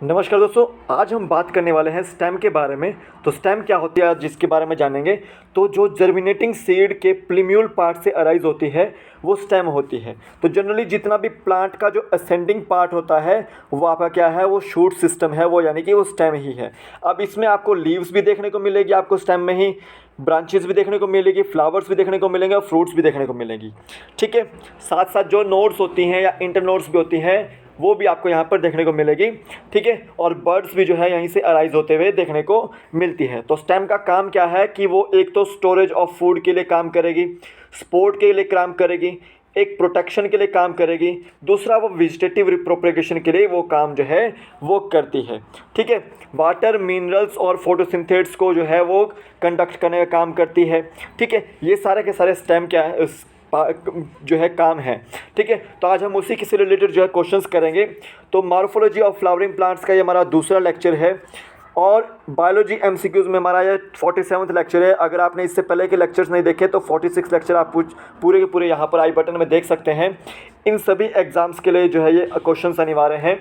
नमस्कार दोस्तों, आज हम बात करने वाले हैं स्टेम के बारे में। तो स्टेम क्या होती है, जिसके बारे में जानेंगे। तो जो जर्मिनेटिंग सीड के प्लीम्यूल पार्ट से अराइज होती है वो स्टेम होती है। तो जनरली जितना भी प्लांट का जो असेंडिंग पार्ट होता है वो आपका क्या है, वो शूट सिस्टम है, वो यानी कि वो स्टेम ही है। अब इसमें आपको लीव्स भी देखने को मिलेगी, आपको स्टेम में ही ब्रांचेस भी देखने को मिलेगी, फ्लावर्स भी देखने को मिलेंगे और फ्रूट्स भी देखने को मिलेंगी। ठीक है, साथ साथ जो नोड्स होती हैं या इंटरनोड्स भी होती हैं वो भी आपको यहाँ पर देखने को मिलेगी। ठीक है, और बर्ड्स भी जो है यहीं से अराइज होते हुए देखने को मिलती है। तो स्टेम का काम क्या है कि वो एक तो स्टोरेज ऑफ फूड के लिए काम करेगी, सपोर्ट के लिए काम करेगी, एक प्रोटेक्शन के लिए काम करेगी, दूसरा वो वेजिटेटिव रिप्रोपेगेशन के लिए वो काम जो है वो करती है। ठीक है, वाटर मिनरल्स और फोटोसिंथेट्स को जो है वो कंडक्ट करने का काम करती है। ठीक है, ये सारे के सारे स्टेम क्या है जो है काम है। ठीक है, तो आज हम उसी से रिलेटेड जो है क्वेश्चंस करेंगे। तो मॉर्फोलॉजी ऑफ फ्लावरिंग प्लांट्स का ये हमारा दूसरा लेक्चर है और बायोलॉजी एमसीक्यूज़ में हमारा ये 47वां लेक्चर है। अगर आपने इससे पहले के लेक्चर्स नहीं देखे तो 46 लेक्चर आप पूरे के पूरे यहाँ पर आई बटन में देख सकते हैं। इन सभी एग्ज़ाम्स के लिए जो है ये क्वेश्चन अनिवार्य हैं।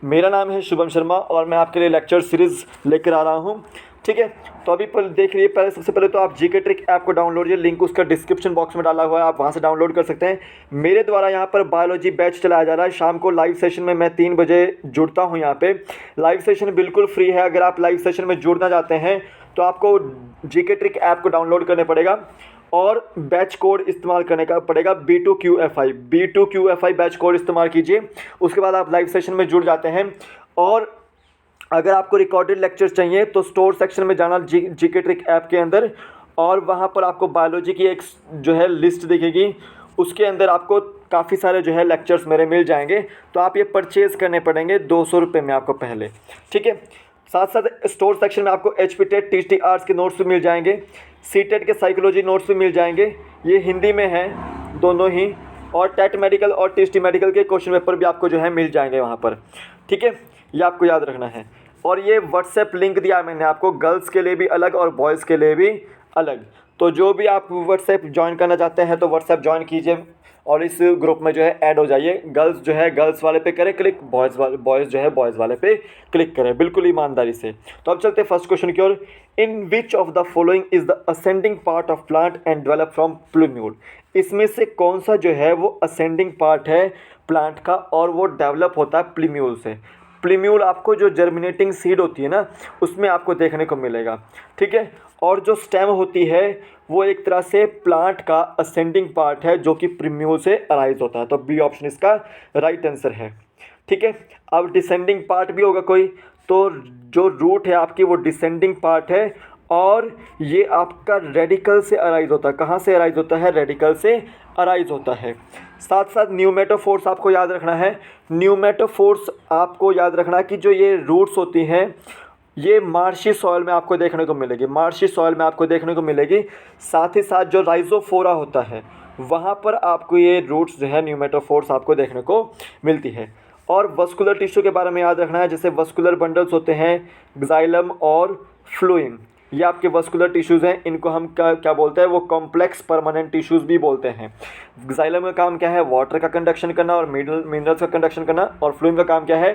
मेरा नाम है शुभम शर्मा और मैं आपके लिए लेक्चर सीरीज़ लेकर आ रहा हूँ। ठीक है, तो अभी पर देख लीजिए, पहले सबसे पहले तो आप जीके ट्रिक ऐप को डाउनलोड कीजिए, लिंक उसका डिस्क्रिप्शन बॉक्स में डाला हुआ है, आप वहाँ से डाउनलोड कर सकते हैं। मेरे द्वारा यहाँ पर बायोलॉजी बैच चलाया जा रहा है। शाम को लाइव सेशन में मैं 3 बजे जुड़ता हूँ। यहाँ पे लाइव सेशन बिल्कुल फ्री है। अगर आप लाइव सेशन में जुड़ना चाहते हैं तो आपको जीके ट्रिक ऐप को डाउनलोड करने पड़ेगा और बैच कोड इस्तेमाल करने का पड़ेगा B2QFI बैच कोड इस्तेमाल कीजिए। उसके बाद आप लाइव सेशन में जुड़ जाते हैं। और अगर आपको रिकॉर्डेड लेक्चर चाहिए तो स्टोर सेक्शन में जाना जीके ट्रिक ऐप के अंदर, और वहाँ पर आपको बायोलॉजी की एक जो है लिस्ट दिखेगी। उसके अंदर आपको काफ़ी सारे जो है लेक्चर्स मेरे मिल जाएंगे। तो आप ये परचेज़ करने पड़ेंगे 200 रुपये में आपको पहले। ठीक है, साथ साथ स्टोर सेक्शन में आपको HP टेट TT आर्ट्स के नोट्स भी मिल जाएंगे, CTET के साइकोलॉजी नोट्स भी मिल जाएंगे। ये हिंदी में हैं दोनों ही, और टेट मेडिकल और TST मेडिकल के क्वेश्चन पेपर भी आपको जो है मिल जाएंगे वहाँ पर। ठीक है, ये आपको याद रखना है। और ये व्हाट्सएप लिंक दिया है मैंने आपको, गर्ल्स के लिए भी अलग और बॉयज़ के लिए भी अलग। तो जो भी आप व्हाट्सएप ज्वाइन करना चाहते हैं तो व्हाट्सएप ज्वाइन कीजिए और इस ग्रुप में जो है ऐड हो जाइए। गर्ल्स जो है गर्ल्स वाले पे करें क्लिक, बॉयज़ जो है बॉयज़ वाले पे क्लिक करें, बिल्कुल ईमानदारी से। तो अब चलते हैं फर्स्ट क्वेश्चन की ओर। In which of the following is the ascending part of plant and develop from plumule. इसमें से कौन सा जो है वो असेंडिंग पार्ट है प्लांट का और वो डेवलप होता है प्लूम्यूल से। प्लीम्यूल आपको जो जर्मिनेटिंग सीड होती है ना उसमें आपको देखने को मिलेगा। ठीक है, और जो स्टेम होती है वो एक तरह से प्लांट का असेंडिंग पार्ट है जो कि प्लीम्यूल से अराइज होता है। तो बी ऑप्शन इसका राइट आंसर है। ठीक है, अब डिसेंडिंग पार्ट भी होगा कोई, तो जो रूट है आपकी वो डिसेंडिंग पार्ट है और ये आपका रेडिकल से अराइज होता है। कहाँ से अराइज होता है? रेडिकल से अराइज होता है। साथ साथ न्यूमेटोफोर्स आपको याद रखना है। न्यूमेटोफोर्स आपको याद रखना है कि जो ये रूट्स होती हैं ये मार्शी सॉइल में आपको देखने को मिलेगी, मार्शी सॉइल में आपको देखने को मिलेगी। साथ ही साथ जो राइजोफोरा होता है वहाँ पर आपको ये रूट्स जो है न्यूमेटोफोर्स आपको देखने को मिलती है। और वस्कुलर टिश्यू के बारे में याद रखना है, जैसे वस्कुलर बंडल्स होते हैं, ग्जाइलम और फ्लूइम, ये आपके वस्कुलर टिश्यूज़ हैं। इनको हम क्या बोलते हैं, वो कॉम्प्लेक्स परमानेंट टिश्यूज़ भी बोलते हैं। ग्जाइलम का काम क्या है? वाटर का कंडक्शन करना और मिनरल्स का कंडक्शन करना, और फ्लूइम का काम क्या है?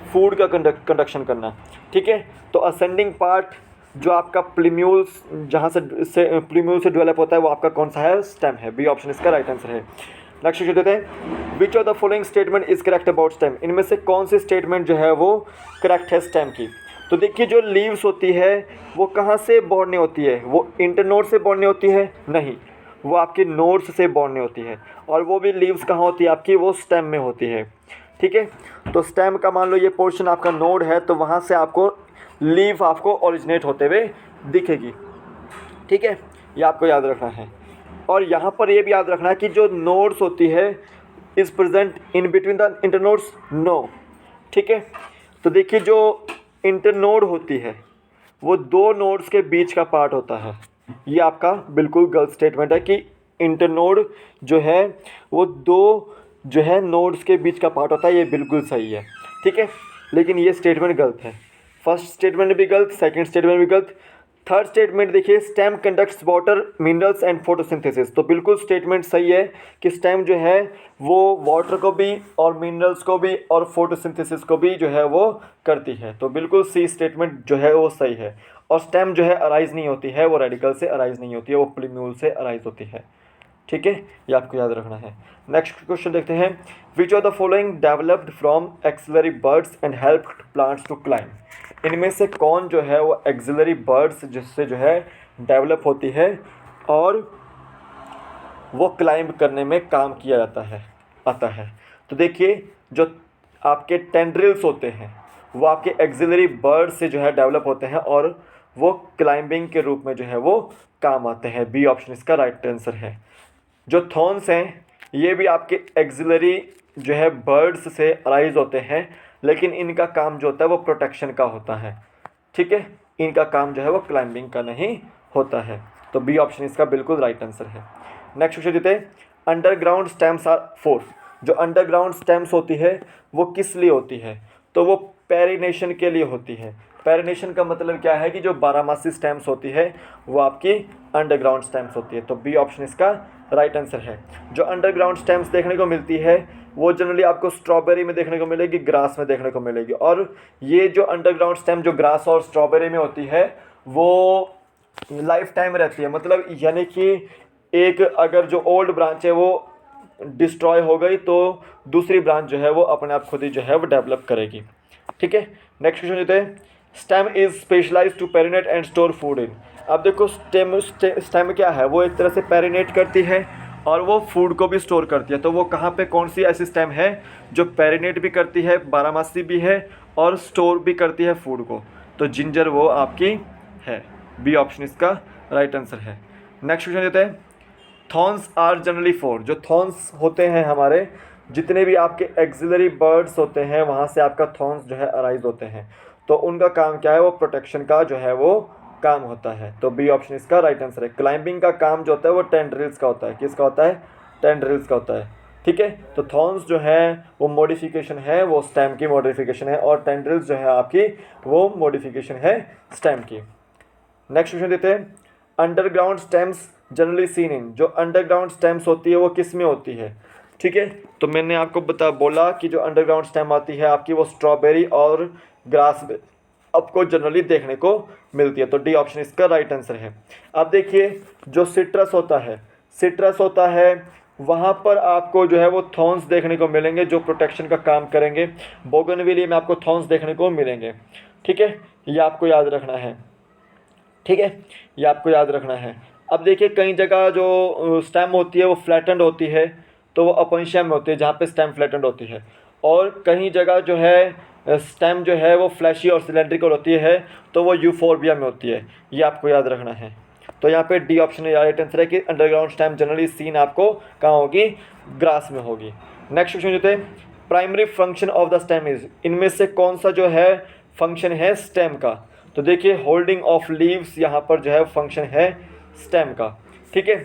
फूड का कंडक्शन करना। ठीक है, तो असेंडिंग पार्ट जो आपका प्लीम्यूल्स जहाँ से प्लीम्यूल से डेवलप होता है वो आपका कौन सा है? स्टेम है। बी ऑप्शन इसका राइट आंसर है। नेक्स्ट क्वेश्चन देते हैं, which of the following statement is correct about stem. इनमें से कौन सी स्टेटमेंट जो है वो करेक्ट है स्टेम की। तो देखिए, जो लीव्स होती है वो कहाँ से बोर्डने होती है? वो इंटरनोड से बोर्डने होती है? नहीं, वो आपकी नोड्स से बोर्डने होती है। और वो भी लीव्स कहाँ होती है आपकी? वो स्टेम में होती है। ठीक है, तो स्टेम का मान लो ये पोर्शन आपका नोड है तो वहाँ से आपको लीव आपको ओरिजिनेट होते हुए दिखेगी। ठीक है, ये आपको याद रखना है। और यहाँ पर ये भी याद रखना है कि जो नोड्स होती है is present in between the internodes? No. ठीक है, तो देखिए जो इंटरनोड होती है वो दो नोड्स के बीच का पार्ट होता है। ये आपका बिल्कुल गलत स्टेटमेंट है कि इंटरनोड जो है वो दो जो है नोड्स के बीच का पार्ट होता है। ये बिल्कुल सही है। ठीक है, लेकिन ये स्टेटमेंट गलत है। फर्स्ट स्टेटमेंट भी गलत, सेकंड स्टेटमेंट भी गलत, थर्ड स्टेटमेंट देखिए, stem conducts water, minerals and photosynthesis. तो बिल्कुल स्टेटमेंट सही है कि स्टेम जो है वो वाटर को भी और मिनरल्स को भी और फोटोसिंथेसिस को भी जो है वो करती है। तो बिल्कुल सी स्टेटमेंट जो है वो सही है। और स्टेम जो है अराइज नहीं होती है, वो रेडिकल से अराइज नहीं होती है, वो प्लीम्यूल से अराइज होती है। ठीक है, ये आपको याद रखना है। नेक्स्ट क्वेश्चन देखते हैं, which of the following developed from axillary buds and helped plants to climb. इनमें से कौन जो है वो एक्सिलरी बर्ड्स जिससे जो है डेवलप होती है और वो क्लाइंब करने में काम किया जाता है आता है। तो देखिए, जो आपके टेंड्रिल्स होते हैं वो आपके एक्सिलरी बर्ड से जो है डेवलप होते हैं और वो क्लाइंबिंग के रूप में जो है वो काम आते हैं। बी ऑप्शन इसका राइट आंसर है। जो थॉर्न्स हैं ये भी आपके एक्सिलरी जो है बर्ड्स से अराइज होते हैं, लेकिन इनका काम जो होता है वो प्रोटेक्शन का होता है। ठीक है, इनका काम जो है वो क्लाइंबिंग का नहीं होता है। तो बी ऑप्शन इसका बिल्कुल राइट आंसर है। नेक्स्ट क्वेश्चन देते हैं, अंडरग्राउंड स्टेम्स आर फॉर। जो अंडरग्राउंड स्टेम्स होती है वो किस लिए होती है? तो वो पेरिनेशन के लिए होती है। पेरिनेशन का मतलब क्या है कि जो बारहमासी स्टेम्स होती है वो आपकी अंडरग्राउंड स्टेम्स होती है। तो बी ऑप्शन इसका राइट आंसर है। जो अंडरग्राउंड स्टेम्स देखने को मिलती है वो जनरली आपको स्ट्रॉबेरी में देखने को मिलेगी, ग्रास में देखने को मिलेगी। और ये जो अंडरग्राउंड स्टेम जो ग्रास और स्ट्रॉबेरी में होती है वो लाइफ टाइम रहती है। मतलब यानी कि एक अगर जो ओल्ड ब्रांच है वो डिस्ट्रॉय हो गई तो दूसरी ब्रांच जो है वो अपने आप खुद ही जो है वो डेवलप करेगी। ठीक है, नेक्स्ट क्वेश्चन देते हैं, stem is specialise to perennate and store food in. अब देखो स्टेम क्या है, वो एक तरह से पेरिनेट करती है और वो फूड को भी स्टोर करती है। तो वो कहाँ पे कौन सी ऐसी स्टेम है जो पेरिनेट भी करती है, बारहमासी भी है और स्टोर भी करती है फूड को? तो जिंजर वो आपकी है। बी ऑप्शन इसका राइट आंसर है। नेक्स्ट क्वेश्चन देते हैं, थॉर्न्स आर जनरली फॉर। जो थॉर्न्स होते हैं हमारे जितने भी आपके एक्सिलरी बर्ड्स होते हैं वहाँ से आपका थॉर्न्स जो है अराइज होते हैं। तो उनका काम क्या है, वो प्रोटेक्शन का जो है वो काम होता है। तो बी ऑप्शन इसका राइट आंसर है। क्लाइंबिंग का काम जो होता है वो टेंड्रिल्स का होता है। किसका होता है? टेंड्रिल्स का होता है। ठीक है, तो थॉर्न्स जो है वो मॉडिफिकेशन है, वो स्टेम की मॉडिफिकेशन है, और टेंड्रिल्स जो है आपकी वो मॉडिफिकेशन है स्टेम की। नेक्स्ट क्वेश्चन देते हैं, underground stems generally seen in. जो अंडरग्राउंड स्टेम्स होती है वो किस में होती है? ठीक है, तो मैंने आपको बोला कि जो अंडरग्राउंड स्टेम आती है आपकी वो स्ट्रॉबेरी और ग्रास में आपको जनरली देखने को मिलती है। तो डी ऑप्शन इसका राइट आंसर है। अब देखिए, जो सिट्रस होता है वहाँ पर आपको जो है वो थॉर्न्स देखने को मिलेंगे जो प्रोटेक्शन का काम करेंगे। बोगनविलिया में आपको थॉर्न्स देखने को मिलेंगे। ठीक है, ये आपको याद रखना है। ठीक है, ये आपको याद रखना है। अब देखिए, कई जगह जो स्टेम होती है वो फ्लैटेंड होती है, तो वो अपोइशिया में होती है जहाँ पे स्टेम फ्लैटेंड होती है। और कहीं जगह जो है स्टेम जो है वो फ्लैशी और सिलेंड्रिकल होती है, तो वो यूफोर्बिया में होती है। ये आपको याद रखना है। तो यहाँ पे डी ऑप्शन राइट आंसर है कि अंडरग्राउंड स्टेम जनरली सीन आपको कहाँ होगी? ग्रास में होगी। नेक्स्ट क्वेश्चन देते हैं, primary function of the stem is. इनमें से कौन सा जो है फंक्शन है स्टेम का? तो देखिए, होल्डिंग ऑफ लीव्स यहाँ पर जो है फंक्शन है स्टेम का। ठीक है,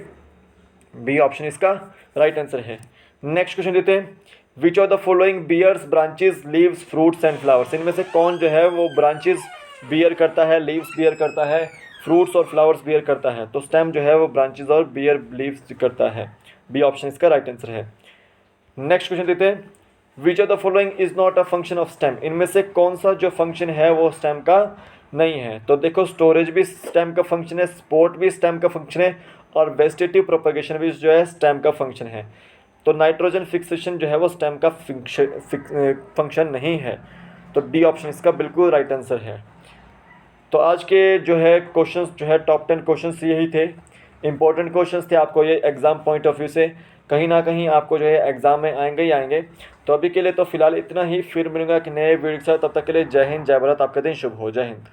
बी ऑप्शन इसका राइट आंसर है। नेक्स्ट क्वेश्चन देते हैं, which of the following bears branches leaves fruits and flowers. इनमें से कौन जो है वो ब्रांचेस बियर करता है, लीव्स बियर करता है, फ्रूट्स और फ्लावर्स बियर करता है? तो स्टेम जो है वो ब्रांचेस और बियर लीव्स करता है। बी ऑप्शन इसका राइट आंसर है। नेक्स्ट क्वेश्चन देते हैं, which of the following is not a function of stem. इनमें से कौन सा जो फंक्शन है वो स्टेम का नहीं है? तो देखो, स्टोरेज भी स्टेम का फंक्शन है, सपोर्ट भी स्टेम का फंक्शन है, और वेजिटेटिव प्रोपगेशन भी जो है स्टेम का फंक्शन है। तो नाइट्रोजन फिक्सेशन जो है वो स्टेम का फंक्शन नहीं है। तो डी ऑप्शन इसका बिल्कुल राइट आंसर है। तो आज के जो है क्वेश्चंस जो है टॉप 10 क्वेश्चंस यही थे। इंपॉर्टेंट क्वेश्चंस थे आपको ये एग्ज़ाम पॉइंट ऑफ व्यू से, कहीं ना कहीं आपको जो है एग्ज़ाम में आएंगे ही आएंगे। तो अभी के लिए तो फिलहाल इतना ही, फिर मिलूंगा कि नए वीडियो के साथ। तब तक के लिए जय हिंद, जय भारत, आपका दिन शुभ हो। जय हिंद।